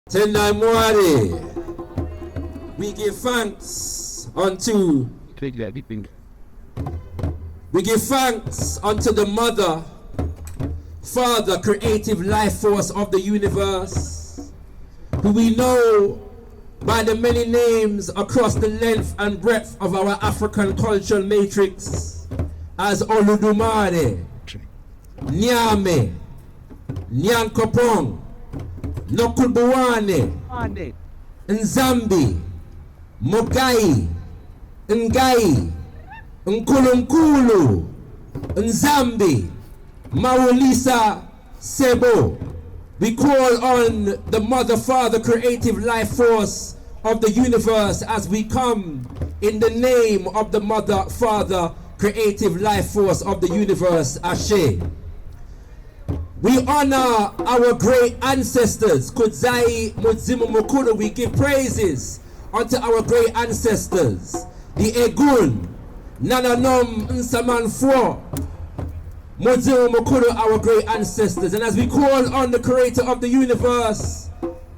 Tendai Mwari, we give thanks unto the Mother, Father, creative life force of the universe, who we know by the many names across the length and breadth of our African cultural matrix as Oludumare, Nyame, Nyankopong, Nokulbuwane, Nzambi, Mogai, Ngai, Nkulunkulu, Nzambi, Maulisa, Sebo. We call on the Mother, Father, creative life force of the universe as we come in the name of the Mother, Father, creative life force of the universe, Ashe. We honor our great ancestors, Kudzai, Mudzimu, Mukulu. We give praises unto our great ancestors, the Egun, Nananom, Nsaman Fro, Mudzimu, Mukulu, our great ancestors. And as we call on the creator of the universe,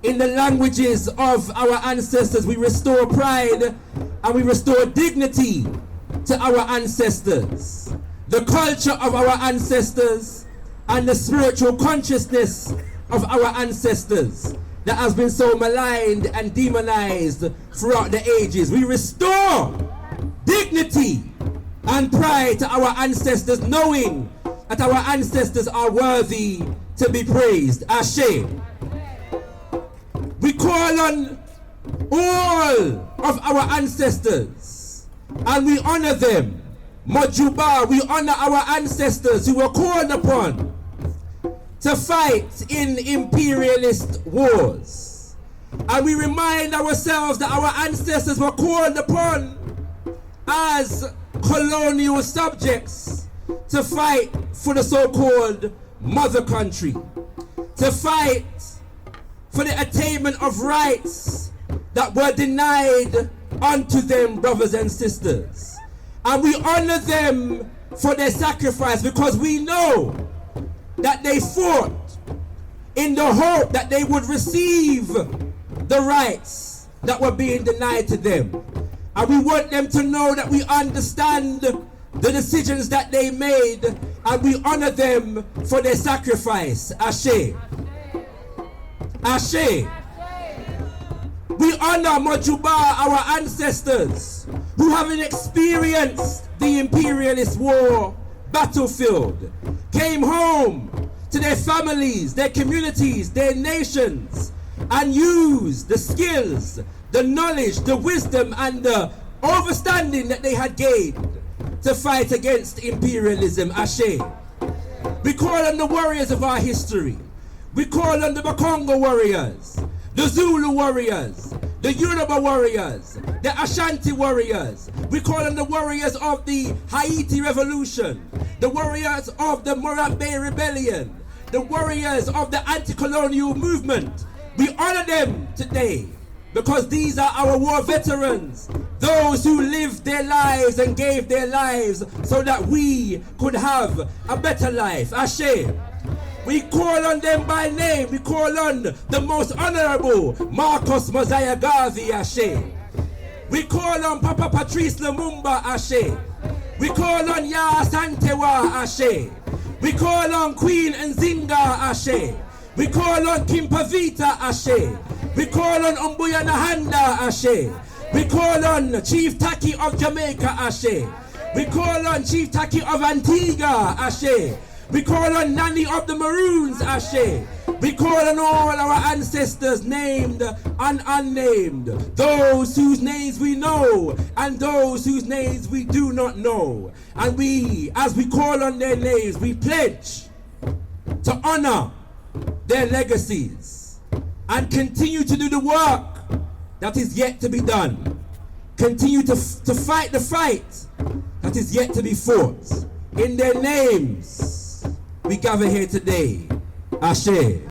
in the languages of our ancestors, we restore pride and we restore dignity to our ancestors, the culture of our ancestors, and the spiritual consciousness of our ancestors that has been so maligned and demonized throughout the ages. We restore dignity and pride to our ancestors, knowing that our ancestors are worthy to be praised. Ashe. We call on all of our ancestors and we honor them. Mojuba, we honor our ancestors who were called upon to fight in imperialist wars. And we remind ourselves that our ancestors were called upon as colonial subjects to fight for the so-called mother country, to fight for the attainment of rights that were denied unto them, brothers and sisters. And we honor them for their sacrifice because we know that they fought in the hope that they would receive the rights that were being denied to them. And we want them to know that we understand the decisions that they made and we honor them for their sacrifice. Ashe. Ashe. We honor Mojuba, our ancestors, who having experienced the imperialist war battlefield, came home to their families, their communities, their nations, and used the skills, the knowledge, the wisdom, and the understanding that they had gained to fight against imperialism. Ashe. We call on the warriors of our history. We call on the Bakongo warriors, the Zulu warriors, the Yoruba warriors, the Ashanti warriors. We call on the warriors of the Haiti Revolution, the warriors of the Morant Bay Rebellion, the warriors of the anti-colonial movement. We honor them today because these are our war veterans, those who lived their lives and gave their lives so that we could have a better life. Ashe. We call on them by name. We call on the most honorable Marcus Mosiah Garvey. Ashe. We call on Papa Patrice Lumumba. Ashe. We call on Ya Santewa. Ashe. We call on Queen Nzinga. Ashe. We call on Kimpavita. Ashe. We call on Umbuya Nahanda. Ashe. We call on Chief Taki of Jamaica. Ashe. We call on Chief Taki of Antigua. Ashe. We call on Nani of the Maroons, Ashe. We call on all our ancestors, named and unnamed, those whose names we know and those whose names we do not know. And we, as we call on their names, we pledge to honor their legacies and continue to do the work that is yet to be done. Continue to fight the fight that is yet to be fought. In their names, we gather here today. Ashe.